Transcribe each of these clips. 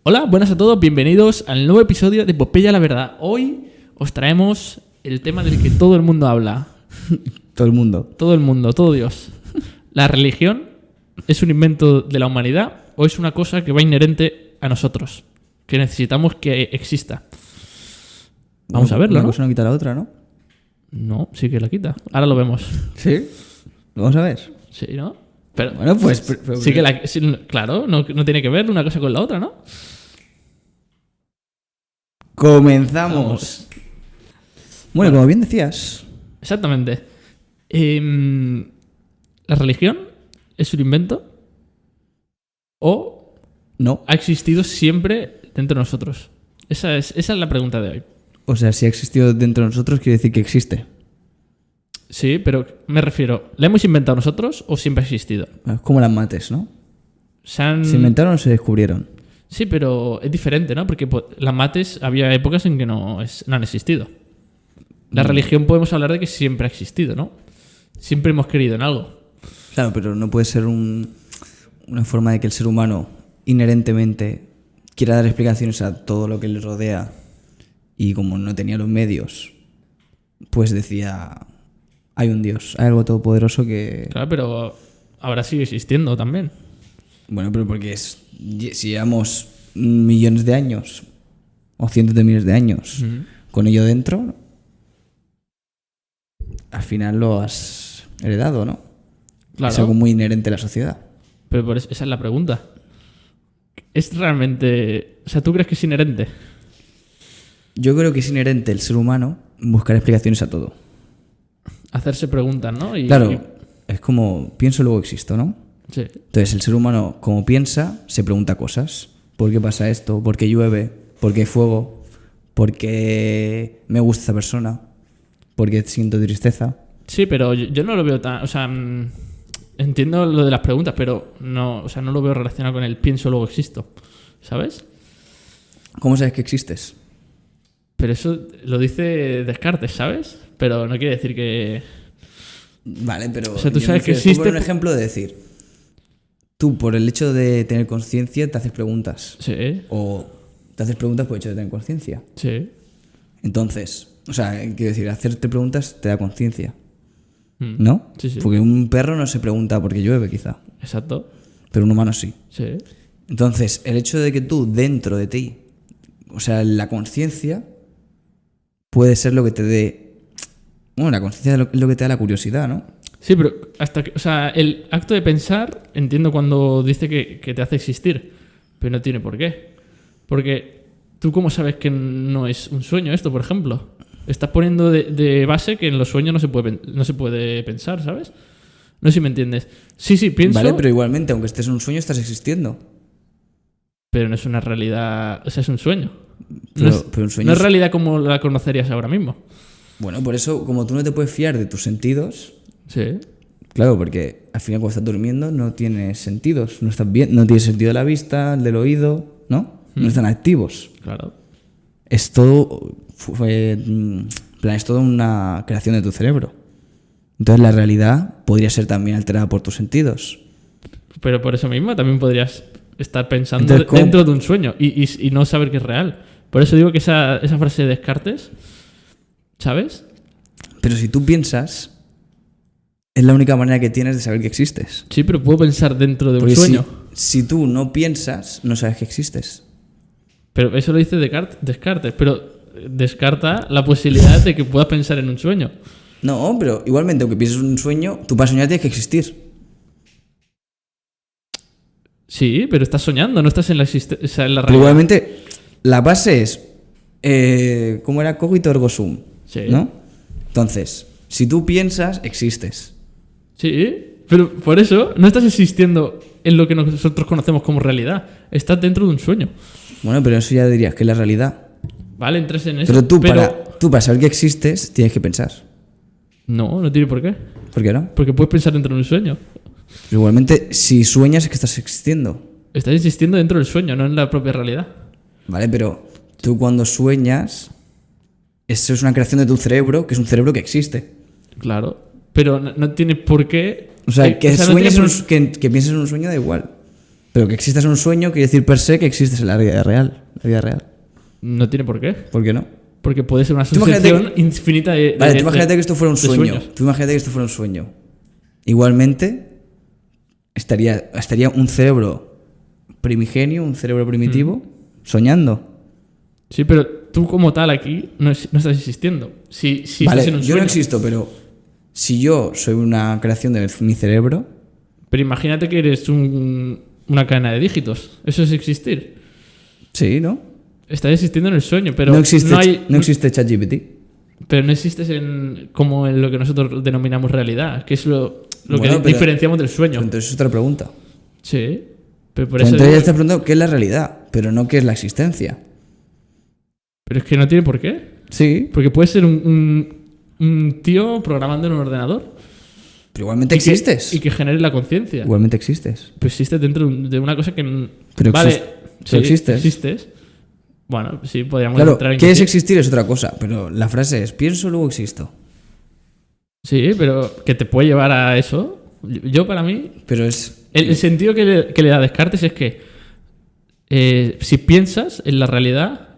Hola, buenas a todos, bienvenidos al nuevo episodio de Popella la Verdad. Hoy os traemos el tema del que todo el mundo habla. Todo el mundo. Todo el mundo, todo Dios. ¿La religión es un invento de la humanidad o es una cosa que va inherente a nosotros? Que necesitamos que exista. Vamos a verlo, Una ¿no? cosa no quita la otra, ¿no? No, sí que la quita. Ahora lo vemos. ¿Sí? ¿Lo vamos a ver? Sí, ¿no? Pero Bueno, pues... sí que claro, no tiene que ver una cosa con la otra, ¿no? ¡Comenzamos! Bueno, como bien decías... Exactamente. ¿La religión es un invento? ¿O No. ha existido siempre dentro de nosotros? Esa es la pregunta de hoy. O sea, si ha existido dentro de nosotros, quiere decir que existe. Sí, pero me refiero, ¿la hemos inventado nosotros o siempre ha existido? Es como las mates, ¿no? Se inventaron o se descubrieron. Sí, pero es diferente, ¿no? Porque las mates había épocas en que no han existido. La religión podemos hablar de que siempre ha existido, ¿no? Siempre hemos creído en algo. Claro, pero no puede ser una forma de que el ser humano inherentemente quiera dar explicaciones a todo lo que le rodea y como no tenía los medios, pues decía, hay un Dios, hay algo todopoderoso que... Claro, pero ahora sigue existiendo también. Bueno, pero porque si llevamos millones de años o cientos de miles de años con ello dentro, al final lo has heredado, ¿no? Claro. Es algo muy inherente a la sociedad. Pero esa es la pregunta. ¿Es realmente... O sea, ¿tú crees que es inherente? Yo creo que es inherente el ser humano buscar explicaciones a todo. Hacerse preguntas, ¿no? Claro, es como pienso luego existo, ¿no? Sí. Entonces el ser humano, como piensa, se pregunta cosas. ¿Por qué pasa esto? ¿Por qué llueve? ¿Por qué hay fuego? ¿Por qué me gusta esta persona? ¿Por qué siento tristeza? Sí, pero yo no lo veo tan... O sea, entiendo lo de las preguntas, pero no, o sea, no lo veo relacionado con el pienso luego existo. ¿Sabes? ¿Cómo sabes que existes? Pero eso lo dice Descartes, ¿sabes? Pero no quiere decir que... Vale, pero... O sea, tú yo sabes que te pongo existe... un ejemplo de decir, tú por el hecho de tener conciencia te haces preguntas. Sí, O te haces preguntas por el hecho de tener conciencia. sí. Entonces, o sea, quiero decir, hacerte preguntas te da conciencia. Mm. ¿No? Sí, sí. Porque un perro no se pregunta por qué llueve, quizá. Exacto. Pero un humano sí. Sí. Entonces, el hecho de que tú, dentro de ti, o sea, la conciencia puede ser lo que te dé... Bueno, la conciencia es lo que te da la curiosidad, ¿no? Sí, pero hasta que... O sea, el acto de pensar, entiendo cuando dice que te hace existir, pero no tiene por qué. Porque tú cómo sabes que no es un sueño esto, por ejemplo. Estás poniendo de base que en los sueños no se puede pensar, ¿sabes? No sé si me entiendes. Sí, pienso... Vale, pero igualmente, aunque estés en un sueño, estás existiendo. Pero no es una realidad... O sea, es un sueño. Pero un sueño no es realidad como la conocerías ahora mismo. Bueno, por eso, como tú no te puedes fiar de tus sentidos... Sí. Claro, porque al final cuando estás durmiendo no tienes sentidos. No estás bien, no tienes sentido de la vista, del oído, ¿no? No están activos. Claro. Es todo... es toda una creación de tu cerebro. Entonces la realidad podría ser también alterada por tus sentidos. Pero por eso mismo también podrías estar pensando Entonces, dentro de un sueño y no saber que es real. Por eso digo que esa frase de Descartes, ¿sabes? Pero si tú piensas, es la única manera que tienes de saber que existes. Sí, pero puedo pensar dentro de Porque un sueño. Si tú no piensas, no sabes que existes. Pero eso lo dice Descartes, pero descarta la posibilidad de que puedas pensar en un sueño. No, pero igualmente, aunque pienses en un sueño, tú para soñar tienes que existir. Sí, pero estás soñando, no estás en la existencia, o sea, en la Pero realidad. igualmente, la base es... ¿cómo era? Cogito ergo sum. Sí. ¿No? Entonces, si tú piensas, existes. Sí, pero por eso no estás existiendo en lo que nosotros conocemos como realidad. Estás dentro de un sueño. Bueno, pero eso ya dirías que es la realidad. Vale, entres en eso. Pero tú para saber que existes, tienes que pensar. No tiene por qué. ¿Por qué no? Porque puedes pensar dentro de un sueño. Pero igualmente, si sueñas es que estás existiendo. Estás existiendo dentro del sueño, no en la propia realidad. Vale, pero tú cuando sueñas, eso es una creación de tu cerebro, que es un cerebro que existe. Claro. Pero no tiene por qué... O sea, que no sueñes tiene que pienses en un sueño da igual. Pero que existas en un sueño quiere decir per se que existes en la vida real. La vida real. No tiene por qué. ¿Por qué no? Porque puede ser una Tú imagínate asociación infinita de. Vale, tú imagínate que esto fuera un de sueño. sueños. Tú imagínate que esto fuera un sueño. Igualmente, estaría un cerebro primigenio, un cerebro primitivo, soñando. Sí, pero tú como tal aquí no estás existiendo. Si Vale, estás en un yo sueño. no existo, pero si yo soy una creación de mi cerebro, Pero imagínate que eres una cadena de dígitos. Eso es existir. sí, ¿no? Estás existiendo en el sueño, pero no existe, hay, no existe ChatGPT. pero no existes como en lo que nosotros denominamos realidad, que es lo Bueno, que pero- diferenciamos del sueño. Pero entonces es otra pregunta. Sí, pero por Pero eso entonces ya digo- estás preguntando qué es la realidad, pero no qué es la existencia. pero es que no tiene por qué. Sí, Porque puede ser un tío programando en un ordenador pero igualmente y que- existes. y que genere la conciencia. Igualmente existes. Pues existes dentro de una cosa que... Pero vale, pero existes. existes. Bueno, sí, podríamos Claro, entrar en ¿qué que es sí. existir? Es otra cosa, pero la frase es pienso, luego existo. Sí, pero que te puede llevar a eso. Yo, para mí, Pero es... el sentido que le da Descartes es que si piensas en la realidad,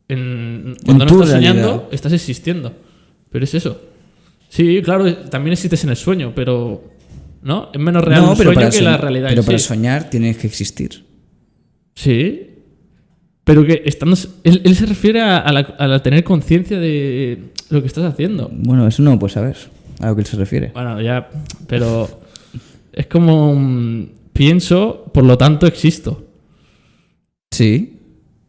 cuando no tu estás realidad. soñando, estás existiendo. Pero es eso. Sí, claro, también existes en el sueño, pero ¿no? Es menos real un sueño que la realidad Pero en para sí. soñar tienes que existir. Sí. Pero que estando. Él se refiere a la tener conciencia de lo que estás haciendo. Bueno, eso no lo puedes saber a lo que él se refiere. Bueno, ya. Pero. Es como. Pienso, por lo tanto existo. Sí,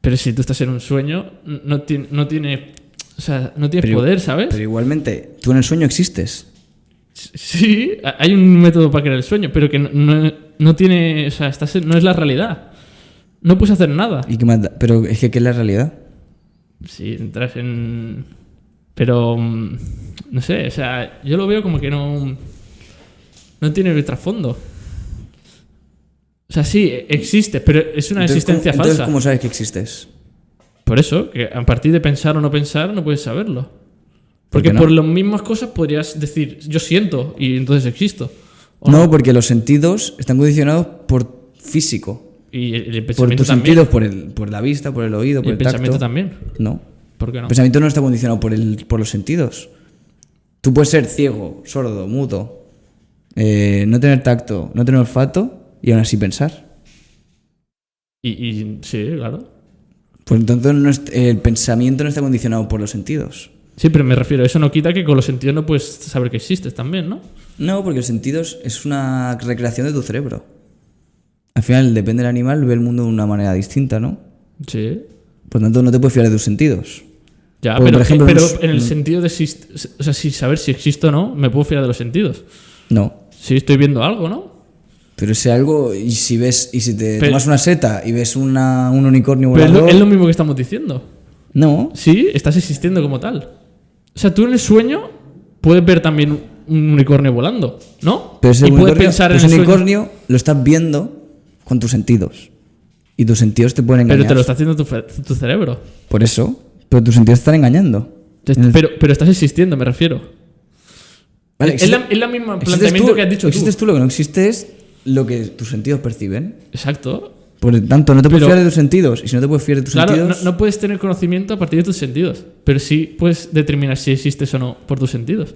Pero si tú estás en un sueño, no tiene. O sea, no tienes Pero- poder, ¿sabes? pero igualmente, tú en el sueño existes. Sí, hay un método para crear el sueño, pero que no tiene. O sea, no es la realidad. No puedes hacer nada. ¿Y qué más da? Pero es que ¿qué es la realidad? Sí, entras en. Pero. No sé, o sea, yo lo veo como que no. No tiene el trasfondo. O sea, sí, existe, pero es una existencia Entonces, falsa. ¿cómo sabes que existes? Por eso, que a partir de pensar o no pensar, no puedes saberlo. ¿Por Porque qué no? por las mismas cosas podrías decir, yo siento y entonces existo. ¿O No, porque los sentidos están condicionados por físico. Y el Por pensamiento tus también. sentidos, por la vista, por el oído, Y por el el pensamiento tacto. también. No. ¿Por qué no? El pensamiento no está condicionado por los sentidos. Tú puedes ser ciego, sordo, mudo, no tener tacto, no tener olfato y aún así pensar. Y sí, claro. Pues entonces el pensamiento no está condicionado por los sentidos. Sí, pero me refiero, eso no quita que con los sentidos no puedes saber que existes también, ¿no? No, porque los sentidos es una recreación de tu cerebro. Al final, depende del animal, ve el mundo de una manera distinta, ¿no? Sí. Por tanto, no te puedes fiar de tus sentidos. Ya, Porque, pero, por ejemplo, pero nos- en el sentido de o sea, si saber si existo o no, me puedo fiar de los sentidos. No. Si estoy viendo algo, ¿no? Pero ese algo, y si te Pero- tomas una seta y ves un unicornio Pero volador... es lo mismo que estamos diciendo. No, Sí, estás existiendo como tal. O sea, tú en el sueño puedes ver también un unicornio volando, ¿no? pero ese y puedes unicornio, pensar en ese el sueño. unicornio lo estás viendo con tus sentidos. Y tus sentidos te pueden engañar. Pero te lo está haciendo tu cerebro. Por eso, pero tus sentidos te están engañando. Pero estás existiendo, me refiero. Vale, es la misma existes planteamiento tú, que has dicho existes tú. tú, lo que no existe es lo que tus sentidos perciben. Exacto. Por lo tanto, no te puedes Pero- fiar de tus sentidos. Y si no te puedes fiar de tus Claro, sentidos... no puedes tener conocimiento a partir de tus sentidos, pero sí puedes determinar si existes o no por tus sentidos.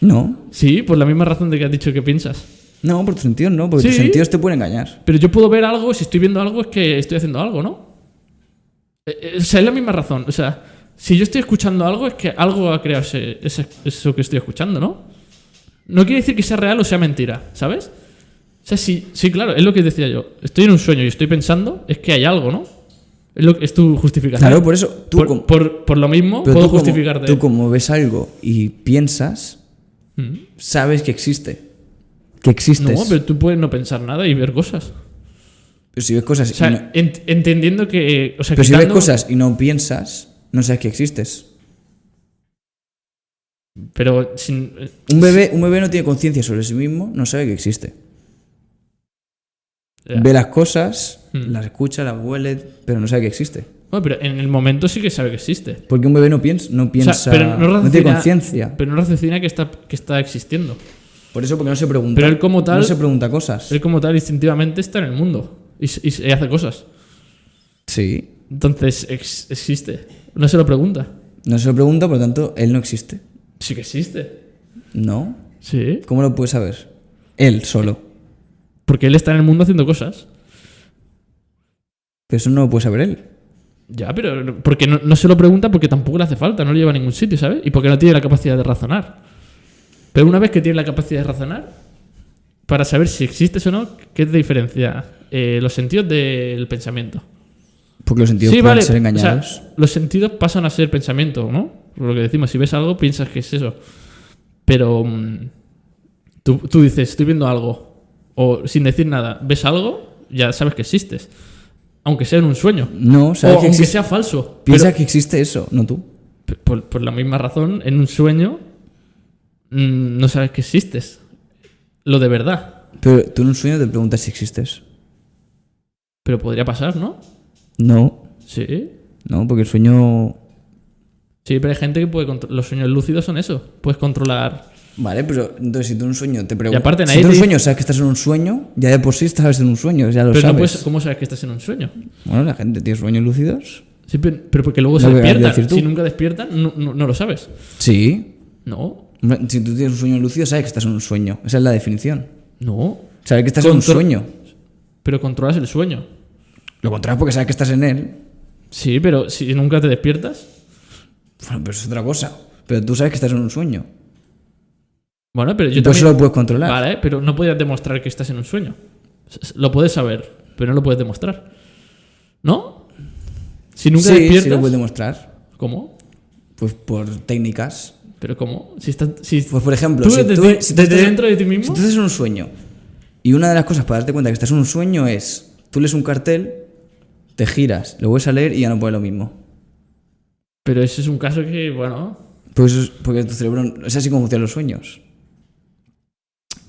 No, Sí, por la misma razón de que has dicho que piensas. no, por tus sentidos no, porque tus Sí. sentidos te pueden engañar. Pero yo puedo ver algo, si estoy viendo algo es que estoy haciendo algo, ¿no? O sea, es la misma razón. O sea, si yo estoy escuchando algo es que algo ha creado eso que estoy escuchando, ¿no? No quiere decir que sea real o sea mentira, ¿sabes? O sea, sí, claro, es lo que decía yo. Estoy en un sueño y estoy pensando, es que hay algo, ¿no? Es tu justificación. Claro, por eso tú como- por lo mismo, Pero puedo tú como- justificarte. tú como ves algo y piensas, Mm. sabes que existe. Que existes. No, pero tú puedes no pensar nada y ver cosas. Pero si ves cosas O sea, y no, entendiendo que... O sea, pero si ves quitando- cosas y no piensas, no sabes que existes. Pero sin... Un bebé no tiene conciencia sobre sí mismo, no sabe que existe. Ya. Ve las cosas, Mm. las escucha, las huele, pero no sabe que existe. Bueno, pero en el momento sí que sabe que existe. Porque un bebé no piensa, O sea, pero no tiene raciocina- conciencia. Pero no raciocina que está existiendo. Por eso, porque no se pregunta. Pero él como tal... No se pregunta cosas. Él como tal instintivamente está en el mundo y hace cosas. Sí. Entonces existe. No se lo pregunta. No se lo pregunta, por lo tanto, él no existe. Sí que existe. ¿No? Sí. ¿Cómo lo puede saber? Él solo. Porque él está en el mundo haciendo cosas. Pero eso no lo puede saber él. Ya, pero porque no se lo pregunta porque tampoco le hace falta, no lo lleva a ningún sitio, ¿sabes? Y porque no tiene la capacidad de razonar. Pero una vez que tiene la capacidad de razonar, para saber si existes o no, ¿qué te diferencia los sentidos del pensamiento? Porque los sentidos pueden ser engañados. O sea, los sentidos pasan a ser pensamiento, ¿no? Por lo que decimos, si ves algo, piensas que es eso. Pero tú dices, estoy viendo algo, o sin decir nada, ves algo, ya sabes que existes. Aunque sea en un sueño. No, sabes o que aunque sea falso. Piensa que existe eso, no tú. Por la misma razón, en un sueño no sabes que existes. Lo de verdad. Pero tú en un sueño te preguntas si existes. Pero podría pasar, ¿no? No. Sí. No, porque el sueño... Sí, pero hay gente que puede controlar. Los sueños lúcidos son eso. Puedes controlar... Vale, pero entonces si tú en un sueño te preguntas... Y aparte, si tú en un sueño sabes que estás en un sueño, ya de por sí estás en un sueño, ya lo pero sabes. No puedes, ¿cómo sabes que estás en un sueño? Bueno, la gente tiene sueños lúcidos. Sí, pero porque luego se despiertan. Si nunca despiertan, no lo sabes. Sí. No. Si tú tienes un sueño lúcido, sabes que estás en un sueño. Esa es la definición. No. Sabes que estás en un sueño. Pero controlas el sueño. Lo controlas porque sabes que estás en él. Sí, pero si nunca te despiertas... Bueno, pero es otra cosa. Pero tú sabes que estás en un sueño. Bueno, pero yo también... eso lo puedes controlar. Vale, pero no puedes demostrar que estás en un sueño. Lo puedes saber, pero no lo puedes demostrar. ¿No? Si nunca despiertas... Sí, lo puedes demostrar. ¿Cómo? Pues por técnicas. ¿Pero cómo? Pues por ejemplo... ¿Tú desde dentro de ti mismo? Si tú estás en un sueño y una de las cosas para darte cuenta que estás en un sueño es... Tú lees un cartel, te giras, lo vuelves a leer y ya no puedes lo mismo. Pero ese es un caso que, bueno... Pues porque tu cerebro... Es así como funcionan los sueños.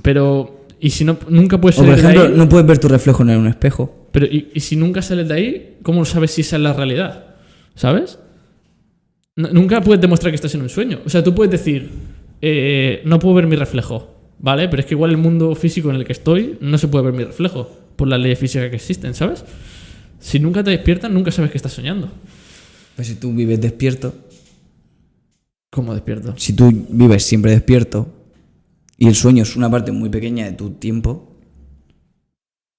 Pero... ¿Y si no, nunca puedes salir de ahí? O por ejemplo, de ahí? No puedes ver tu reflejo en un espejo. Pero ¿y si nunca sales de ahí? ¿Cómo sabes si esa es la realidad? ¿Sabes? Nunca puedes demostrar que estás en un sueño. O sea, tú puedes decir... no puedo ver mi reflejo, ¿vale? Pero es que igual el mundo físico en el que estoy no se puede ver mi reflejo por las leyes físicas que existen, ¿sabes? Si nunca te despiertas, nunca sabes que estás soñando. Pues si tú vives despierto... ¿Cómo despierto? Si tú vives siempre despierto y el sueño es una parte muy pequeña de tu tiempo...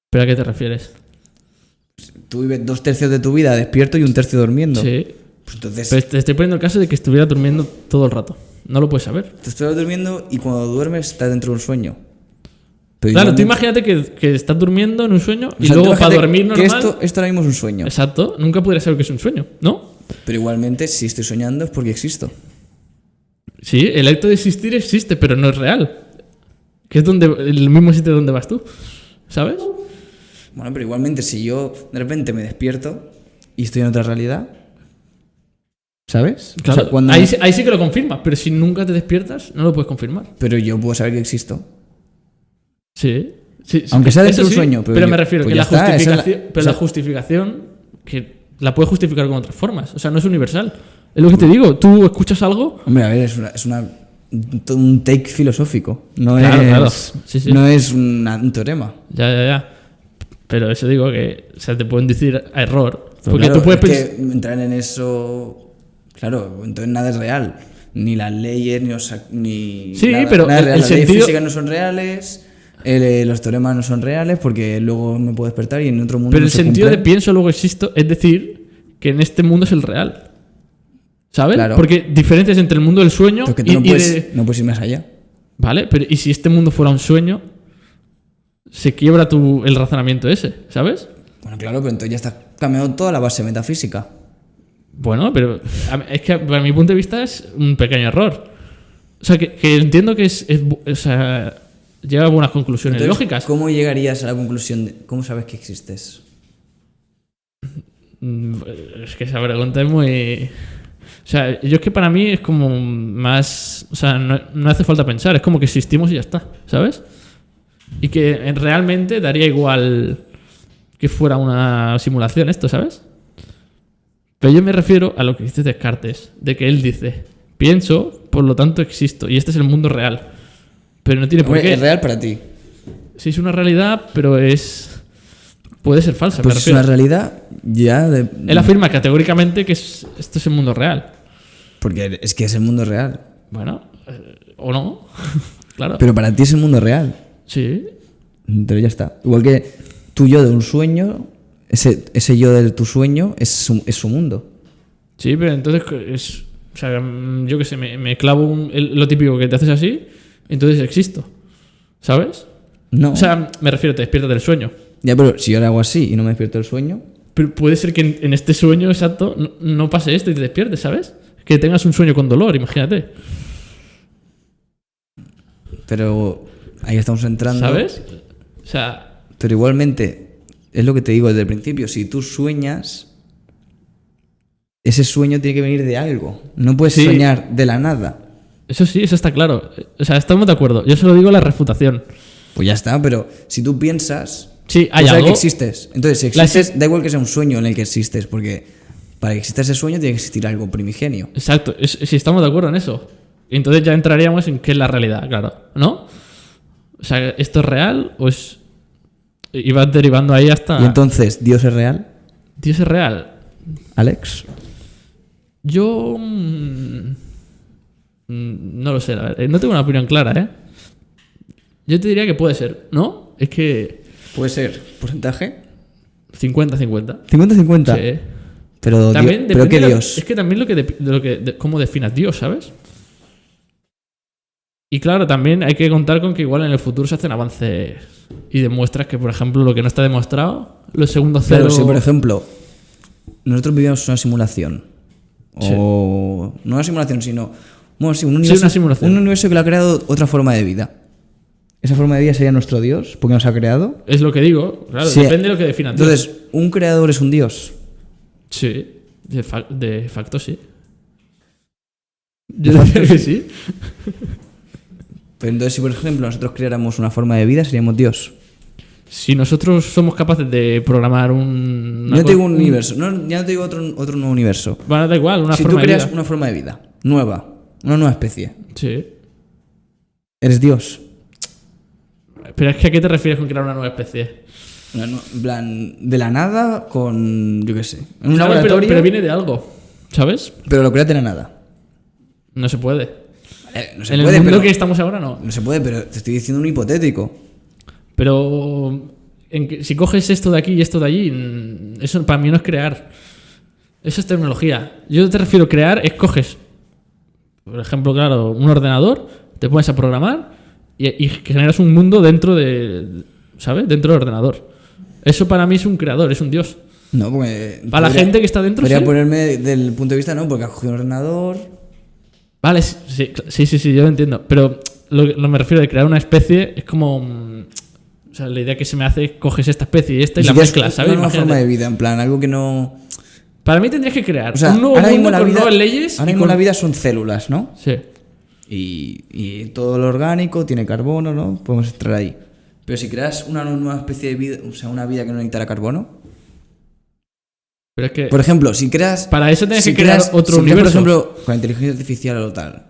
¿Pero a qué te refieres? Tú vives 2/3 de tu vida despierto y 1/3 durmiendo. Sí. Pues entonces... Pero te estoy poniendo el caso de que estuviera durmiendo todo el rato. No lo puedes saber. Te estás durmiendo y cuando duermes estás dentro de un sueño. Pero claro, tú imagínate que estás durmiendo en un sueño y luego para dormir normal... Que esto ahora mismo es un sueño. Exacto. Nunca podrías saber que es un sueño, ¿no? Pero igualmente, si estoy soñando es porque existo. Sí, el acto de existir existe, pero no es real. Que es el mismo sitio donde vas tú. ¿Sabes? Bueno, pero igualmente, si yo de repente me despierto y estoy en otra realidad... ¿Sabes? Claro, o sea, ahí sí que lo confirmas, pero si nunca te despiertas, no lo puedes confirmar. Pero yo puedo saber que existo. Sí. Aunque sea dentro de un sueño. Pero me refiero que la justificación que la puedes justificar con otras formas. O sea, no es universal. Es lo que te digo. Tú escuchas algo... Hombre, a ver, es un take filosófico. No claro. es, sí. No es un teorema. Ya. Pero eso digo que... O sea, te pueden decir a error. Pero porque claro, tú puedes que entrar en eso... Claro, entonces nada es real. Ni las leyes, ni sí, nada, pero nada es real. el Las sentido... leyes físicas no son reales, los teoremas no son reales porque luego me puedo despertar y en otro mundo pero no el se sentido cumplen. de pienso luego existo es decir que en este mundo es el real. ¿Sabes? Claro. Porque diferencias entre el mundo del sueño Porque tú no puedes ir más allá. Vale, pero ¿y si este mundo fuera un sueño? Se quiebra el razonamiento ese, ¿sabes? Bueno, claro, pero entonces ya está cambiando toda la base metafísica. Bueno, pero es que para mi punto de vista es un pequeño error. O sea, que entiendo que o sea, llega a buenas conclusiones Entonces, lógicas. ¿cómo llegarías a la conclusión de cómo sabes que existes? Es que esa pregunta es muy... O sea, yo es que para mí es como más... O sea, no hace falta pensar, es como que existimos y ya está, ¿sabes? Y que realmente daría igual que fuera una simulación esto, ¿sabes? Pero yo me refiero a lo que dice Descartes, de que él dice, pienso, por lo tanto existo, y este es el mundo real. Pero no tiene por Hombre, qué. es real para ti. Sí, es una realidad, pero puede ser falsa. Pues me es refiero. una realidad ya de... Él afirma categóricamente que esto es el mundo real. Porque es que es el mundo real. Bueno, o no. Claro. Pero para ti es el mundo real. Sí. Pero ya está. Igual que tu yo de un sueño, ese yo de tu sueño es su mundo. Sí, pero entonces o sea, yo qué sé, me clavo lo típico que te haces así, entonces existo. ¿Sabes? No. O sea, me refiero, te despiertas del sueño. Ya, pero si yo ahora hago así y no me despierto del sueño... Pero puede ser que en este sueño exacto no pase esto y te despiertes, ¿sabes? Que tengas un sueño con dolor, imagínate. Pero ahí estamos entrando... ¿Sabes? O sea, Pero igualmente, es lo que te digo desde el principio, si tú sueñas, ese sueño tiene que venir de algo. No puedes Sí. soñar de la nada. eso sí, eso está claro. O sea, estamos de acuerdo. Yo solo digo la refutación. Pues ya está, pero si tú piensas, Sí, tú hay sabes algo. que existes. Entonces, si existes, da igual que sea un sueño en el que existes, porque para que exista ese sueño tiene que existir algo primigenio. Exacto, si estamos de acuerdo en eso. Entonces ya entraríamos en qué es la realidad, claro. ¿No? O sea, ¿esto es real o es...? Y vas derivando ahí hasta... Y entonces, ¿Dios es real, ¿Dios es real? Alex? Yo... no lo sé, la verdad. No tengo una opinión clara, ¿eh? Yo te diría que puede ser, ¿no? Es que... Puede ser. ¿Porcentaje? 50-50. 50-50. Sí. Pero, También ¿pero qué depende Dios? Es que también cómo definas Dios, ¿sabes? Y claro, también hay que contar con que igual en el futuro se hacen avances y demuestras que, por ejemplo, lo que no está demostrado, los segundos cero... Claro, si por ejemplo, nosotros vivíamos una simulación, Sí. o no una simulación, sino bueno, sí, un Sí, universo, una simulación. un universo que le ha creado otra forma de vida. Esa forma de vida sería nuestro Dios, porque nos ha creado. Es lo que digo, claro, Sí. depende de lo que definas Dios. Entonces, un creador es un Dios. Sí, de facto sí. Yo diría que sí. Pero entonces, si por ejemplo nosotros creáramos una forma de vida, seríamos Dios. Si nosotros somos capaces de programar un... Yo no te digo un universo, ya no te digo otro nuevo universo. Bueno, da igual, una Si forma tú creas de vida. una forma de vida nueva, una nueva especie, Sí. eres Dios. Pero es que ¿a qué te refieres con crear una nueva especie? En plan, de la nada con, yo qué sé, en un Claro, laboratorio, pero viene de algo, ¿sabes? pero lo creas de la nada. No se puede. No se En puede, el mundo pero, que estamos ahora no. no se puede, pero te estoy diciendo un hipotético. Pero si coges esto de aquí y esto de allí, eso para mí no es crear. Eso es tecnología. Yo te refiero a crear, coges, por ejemplo, claro, un ordenador, te pones a programar y generas un mundo dentro de, ¿sabes? Dentro del ordenador. Eso para mí es un creador, es un dios. No, porque Para la gente que está dentro, podría sí. ponerme del punto de vista, no, porque has cogido un ordenador. Vale, sí, yo lo entiendo. Pero lo me refiero de crear una especie es como... o sea, la idea que se me hace es coges esta especie y esta y Si la quieres mezclas, ¿sabes? una nueva Imagínate. forma de vida, en plan, algo que no. Para mí tendrías que crear O sea, un nuevo ahora mismo mundo la con vida, nuevas leyes. ahora y mismo con- la vida son células, ¿no? Sí. Y todo lo orgánico tiene carbono, ¿no? Podemos entrar ahí. Pero si creas una nueva especie de vida, o sea, una vida que no necesitara carbono. Pero es que Por ejemplo, si creas. para eso tienes si que crear creas- otro si creas, universo. por ejemplo, con la inteligencia artificial o tal,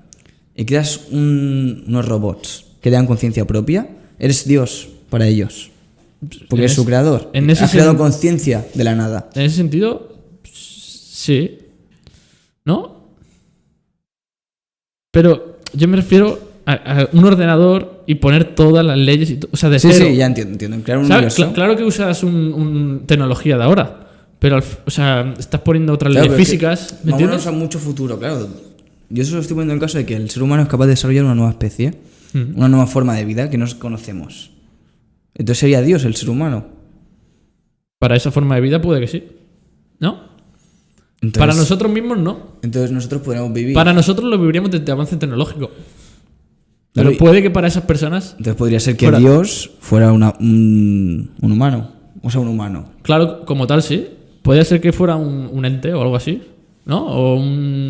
y creas unos robots que tengan conciencia propia, eres Dios para ellos. Porque En eres su ese- creador. en ese Has creado sen- conciencia de la nada. En ese sentido, sí. ¿No? Pero yo me refiero a un ordenador y poner todas las leyes y o sea, de Sí, cero. sí, ya entiendo. Crear un ¿Sabes? universo. Claro que usas tecnología de ahora, pero o sea, estás poniendo otras Claro, leyes pero es que físicas, ¿me vámonos entiendes? a mucho futuro, claro. Yo solo estoy poniendo el caso de que el ser humano es capaz de desarrollar una nueva especie, una nueva forma de vida que no conocemos. Entonces sería Dios el ser humano. Para esa forma de vida puede que sí. ¿No? Entonces, Para nosotros mismos no. Entonces nosotros podríamos vivir. Para nosotros lo viviríamos desde avance tecnológico. Claro, Pero puede que para esas personas, Entonces podría ser que Fuera. Dios fuera un humano. O sea, un humano. claro, como tal sí. Podría ser que fuera un ente o algo así, ¿no? O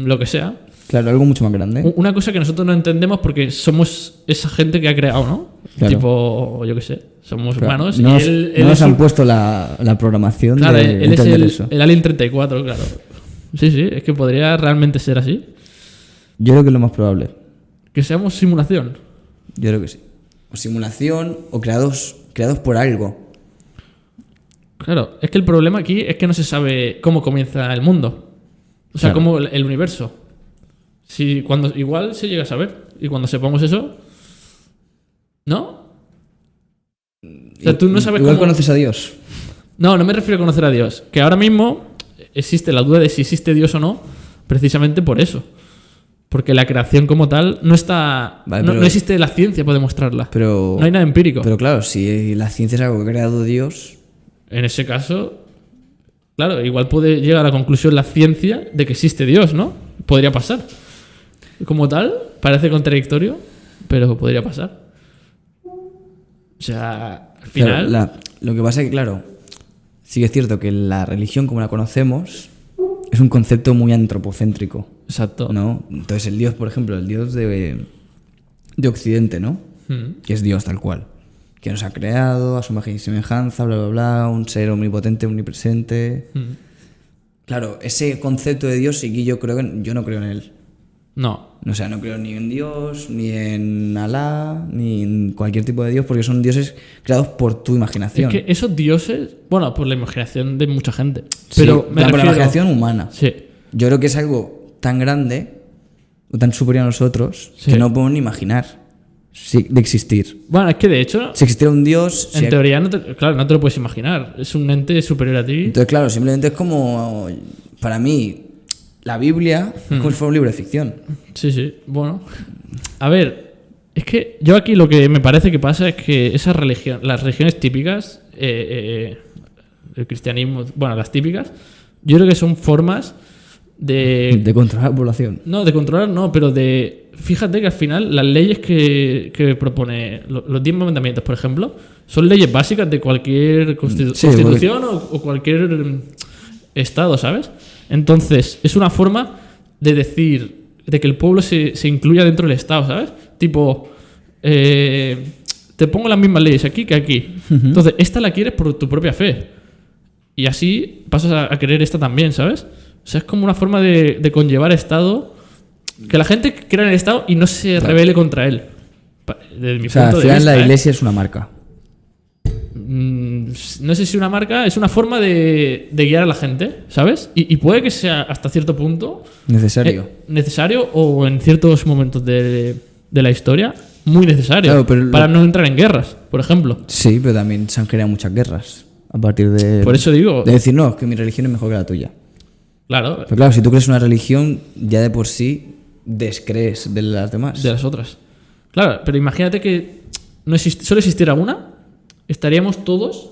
lo que sea. Claro, algo mucho más grande. Una cosa que nosotros no entendemos porque somos esa gente que ha creado, ¿no? Claro. Tipo, yo qué sé, somos Claro, humanos no y nos, él no nos es han un- puesto la programación Claro, de él es entender eso. el Alien 34, claro. Sí, es que podría realmente ser así. Yo creo que es lo más probable. Que seamos simulación. Yo creo que sí. por simulación o creados por algo. Claro, es que el problema aquí es que no se sabe cómo comienza el mundo. O sea, Claro. cómo el universo. Igual se llega a saber. Y cuando sepamos eso, ¿no? O sea, tú no sabes Igual cómo... conoces a Dios. No me refiero a conocer a Dios. Que ahora mismo existe la duda de si existe Dios o no, precisamente por eso. Porque la creación como tal no está... Vale, no, pero- no existe la ciencia para demostrarla. Pero, No hay nada empírico. pero claro, si la ciencia es algo que ha creado Dios, En ese caso, claro, igual puede llegar a la conclusión la ciencia de que existe Dios, ¿no? Podría pasar. Como tal, parece contradictorio, pero podría pasar. O sea, al final... claro, lo que pasa es que, claro, sí que es cierto que la religión como la conocemos es un concepto muy antropocéntrico, Exacto. ¿no? Entonces el Dios, por ejemplo, el Dios de Occidente, ¿no? Mm. Que es Dios tal cual, que nos ha creado a su imagen y semejanza, bla, bla, bla, un ser omnipotente, omnipresente. Mm. Claro, ese concepto de Dios sí que yo no creo en él. No. O sea, no creo ni en Dios, ni en Alá, ni en cualquier tipo de Dios, porque son dioses creados por tu imaginación. Es que esos dioses... Bueno, por la imaginación de mucha gente. Sí, Pero me por la refiero... imaginación humana. Sí. Yo creo que es algo tan grande o tan superior a nosotros Sí. que no podemos ni imaginar de existir. Bueno, es que de hecho, Si existiera un Dios... en teoría, no te lo puedes imaginar. Es un ente superior a ti. Entonces, claro, simplemente es como... Para mí, la Biblia es como si fuera un libro de ficción. Sí. Bueno. A ver, es que yo aquí lo que me parece que pasa es que las religiones típicas, el cristianismo, bueno, las típicas, yo creo que son formas De controlar la población. No, de controlar no, pero de... Fíjate que al final las leyes que propone los 10 mandamientos, por ejemplo, son leyes básicas de cualquier Sí, constitución o cualquier estado, ¿sabes? Entonces, es una forma de decir, de que el pueblo se incluya dentro del estado, ¿sabes? Tipo, te pongo las mismas leyes aquí que aquí. Entonces, esta la quieres por tu propia fe. Y así pasas a querer esta también, ¿sabes? O sea, es como una forma de conllevar Estado. Que la gente crea en el Estado y no se rebele contra él. Desde mi O sea, punto al de final vista, la iglesia es una marca. no sé si una marca, es una forma de guiar a la gente, ¿sabes? Y puede que sea hasta cierto punto Necesario. necesario o en ciertos momentos de la historia muy necesario. Claro, pero para no entrar en guerras, por ejemplo. Sí, pero también se han creado muchas guerras. A partir de... Por eso digo, De decir, no, es que mi religión es mejor que la tuya. claro, Pero claro, si tú crees una religión, ya de por sí descrees de las demás. de las otras. Claro, pero imagínate que solo existiera una, estaríamos todos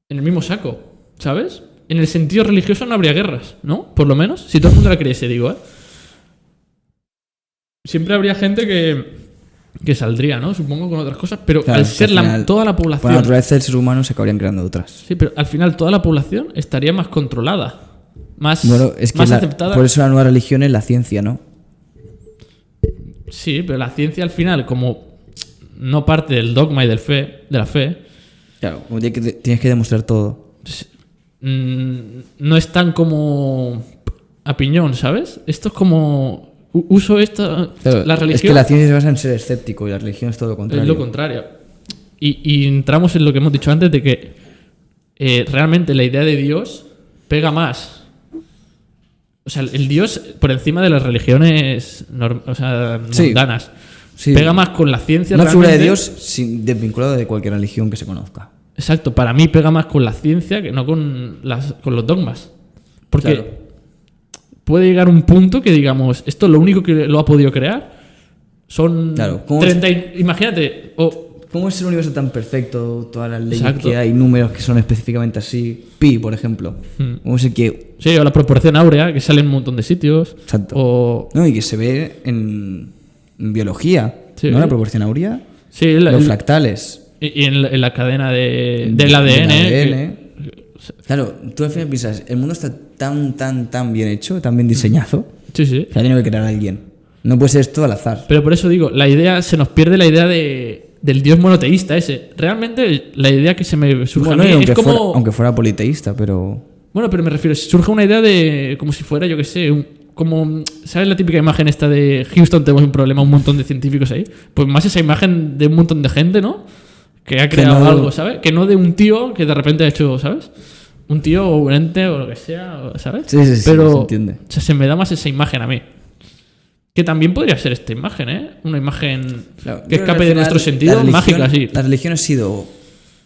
en el mismo saco, ¿sabes? En el sentido religioso no habría guerras, ¿no? Por lo menos, si todo el mundo la creyese, digo, ¿eh? Siempre habría gente que saldría, ¿no? Supongo con otras cosas, pero Claro, al es que ser al final, toda la Por la población... naturaleza del ser humano se acabarían creando otras. Sí, pero al final toda la población estaría más controlada, más, Bueno, es que más aceptada. por eso la nueva religión es la ciencia, ¿no? Sí, pero la ciencia al final, como no parte del dogma y de la fe, Claro, como tienes que demostrar todo. no es tan como a piñón, ¿sabes? Esto es como... Uso esta... Claro, la religión es que la ciencia se basa en ser escéptico y la religión es todo lo es contrario. lo contrario. Y entramos en lo que hemos dicho antes de que realmente la idea de Dios pega más. O sea, el Dios por encima de las religiones Sí. mundanas. Sí. Pega más con la ciencia Una figura de realmente. Dios desvinculada de cualquier religión que se conozca. Exacto, para mí pega más con la ciencia que no con los dogmas. Porque Claro. puede llegar un punto que digamos, esto lo único que lo ha podido crear son Claro, ¿cómo 30... Imagínate, ¿Cómo es el universo tan perfecto? Todas las leyes Exacto. que hay, números que son específicamente así. Pi, por ejemplo. ¿Cómo es el que...? sí, o la proporción áurea, que sale en un montón de sitios. Exacto. O... No, y que se ve en biología. Sí. ¿No? La proporción áurea. Sí, Los fractales. y en la cadena del Del ADN. ADN. Claro, tú al final piensas, el mundo está tan bien hecho, tan bien diseñado, Sí, sí. que ha tenido que crear alguien. No puede ser esto al azar. Pero por eso digo, se nos pierde la idea del Dios monoteísta ese. Realmente la idea que se me surge Bueno, a mí y es como... aunque fuera politeísta, pero... Bueno, pero me refiero, surge una idea de como si fuera, yo qué sé, como, ¿sabes la típica imagen esta de Houston tenemos un problema, un montón de científicos ahí? Pues más esa imagen de un montón de gente, ¿no? Que ha creado no- algo, ¿sabes? Que no de un tío que de repente ha hecho, ¿sabes? Un tío o un ente o lo que sea, ¿sabes? Sí, sí, sí, Pero se entiende. o sea, se me da más esa imagen a mí. Que también podría ser esta imagen, ¿eh? Una imagen Claro, yo que creo escape al de final nuestro sentido, la religión- mágica, sí. La religión ha sido,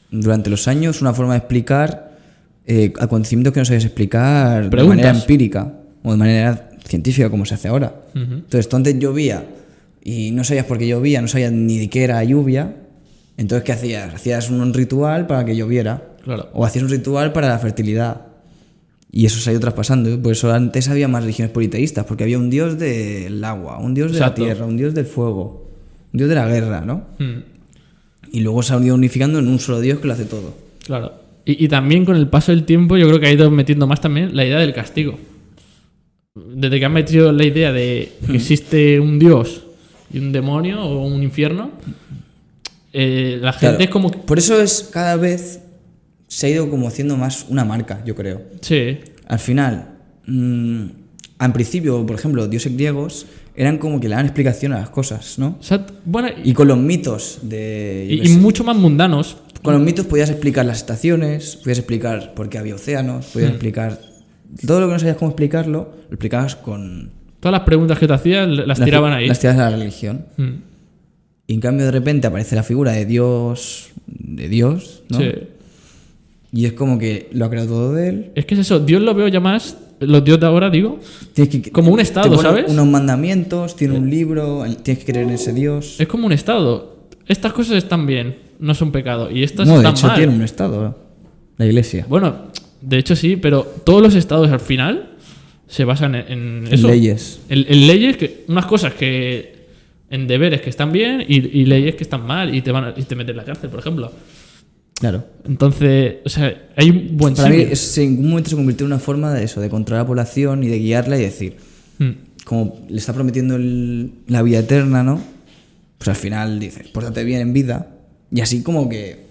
durante los años, una forma de explicar acontecimientos que no sabías explicar Preguntas. de manera empírica o de manera científica, como se hace ahora. Ujú. Entonces, tú antes llovía y no sabías por qué llovía, no sabías ni de qué era lluvia. Entonces, ¿qué hacías? Hacías un ritual para que lloviera. Claro. O hacías un ritual para la fertilidad. Y eso se ha ido traspasando. Por eso antes había más religiones politeístas, porque había un dios del agua, un dios de Exacto. la tierra, un dios del fuego, un dios de la guerra, ¿no? Mm, Y luego se ha ido unificando en un solo dios que lo hace todo. claro. Y también con el paso del tiempo yo creo que ha ido metiendo más también la idea del castigo. Desde que han metido la idea de que existe un dios y un demonio o un infierno, la gente Claro, es como que... Por eso es cada vez se ha ido como haciendo más una marca, yo creo. Sí, Al final, al principio, por ejemplo, los dioses griegos eran como que le dan explicación a las cosas, ¿no? o sea, bueno, Y con los mitos de... yo y qué sé, mucho más mundanos. con los mitos podías explicar las estaciones, podías explicar por qué había océanos, podías explicar... Todo lo que no sabías cómo explicarlo, lo explicabas con... Todas las preguntas que te hacías las tiraban ahí. Las tiras a la religión. Mm, Y en cambio de repente aparece la figura de Dios, ¿no? sí. Y es como que lo ha creado todo de él. Es que es eso, Dios lo veo ya más, los dios de ahora, digo, Tienes que, como un estado, te pone ¿sabes? unos mandamientos, tiene un libro, tienes que creer en ese Dios. es como un estado. Estas cosas están bien, no son pecado. Y estas No, de están hecho mal. tiene un estado, la iglesia. Bueno, de hecho sí, pero todos los estados al final se basan en eso. leyes. En leyes, que unas cosas que... En deberes que están bien y leyes que están mal y y te meten en la cárcel, por ejemplo. Claro. Entonces, o sea, hay un buen Para mí símil. en un momento se convirtió en una forma de eso, de controlar a la población y de guiarla y decir, Mm, como le está prometiendo la vida eterna, ¿no? Pues al final dices, pórtate bien en vida. Y así como que,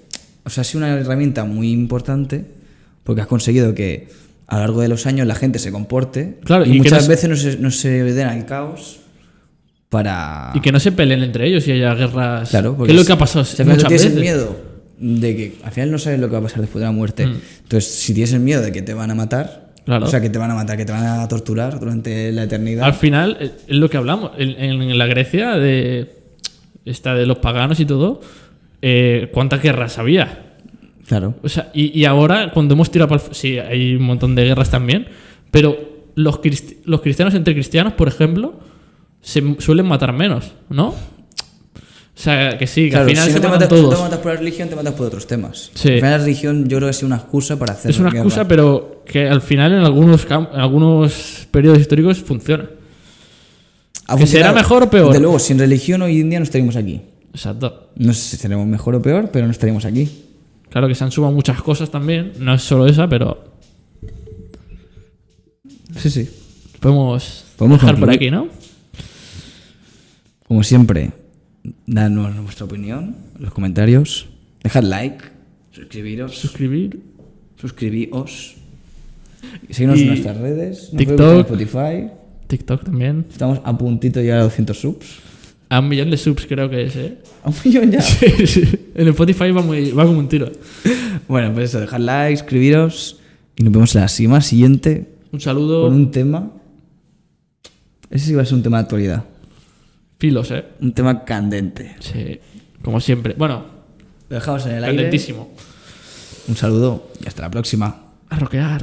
o sea, ha sido una herramienta muy importante porque has conseguido que a lo largo de los años la gente se comporte. Claro, y y que muchas no se- veces no se ordena el caos para... Y que no se peleen entre ellos y haya guerras. Claro, ¿Qué es lo que ha pasado si al final muchas tienes veces? el miedo de que al final no sabes lo que va a pasar después de la muerte. Entonces, si tienes el miedo de que te van a matar, Claro. o sea, que te van a matar, que te van a torturar durante la eternidad. Al final, es lo que hablamos. En la Grecia, de los paganos y todo, ¿cuántas guerras había? Claro. O sea, y ahora, cuando hemos tirado para sí, hay un montón de guerras también, pero los cristianos entre cristianos, por ejemplo, se suelen matar menos, ¿no? O sea, que sí, que Claro, al final si se no te matan matas, no todos. te matas por la religión, te matas por otros temas. Sí. Al final la religión yo creo que ha sido una excusa para hacer Es una guerra. excusa, pero que al final en algunos periodos históricos funciona. Ha que será funcionado. mejor o peor. Desde luego, sin religión hoy en día no estaríamos aquí. Exacto. No sé si seremos mejor o peor, pero no estaríamos aquí. Claro que se han sumado muchas cosas también, no es solo esa, pero Sí, sí. podemos Podemos dejar por concluir. aquí, ¿no? Como siempre, dadnos vuestra opinión en los comentarios. Dejad like, suscribiros, suscribíos. Seguidnos Y en nuestras redes. Nos TikTok. vemos en Spotify. TikTok también. Estamos a puntito de llegar a 200 subs. A 1 millón de subs creo que es, ¿eh? A 1 millón ya. Sí, sí. En Spotify va como un tiro. Bueno, pues eso, dejad like, suscribiros. Y nos vemos en la semana siguiente Un saludo. con un tema. Ese sí va a ser un tema de actualidad. Filos, ¿eh? Un tema candente. Sí. Como siempre. Bueno, Lo dejamos en el aire. calentísimo. Un saludo y hasta la próxima. A roquear.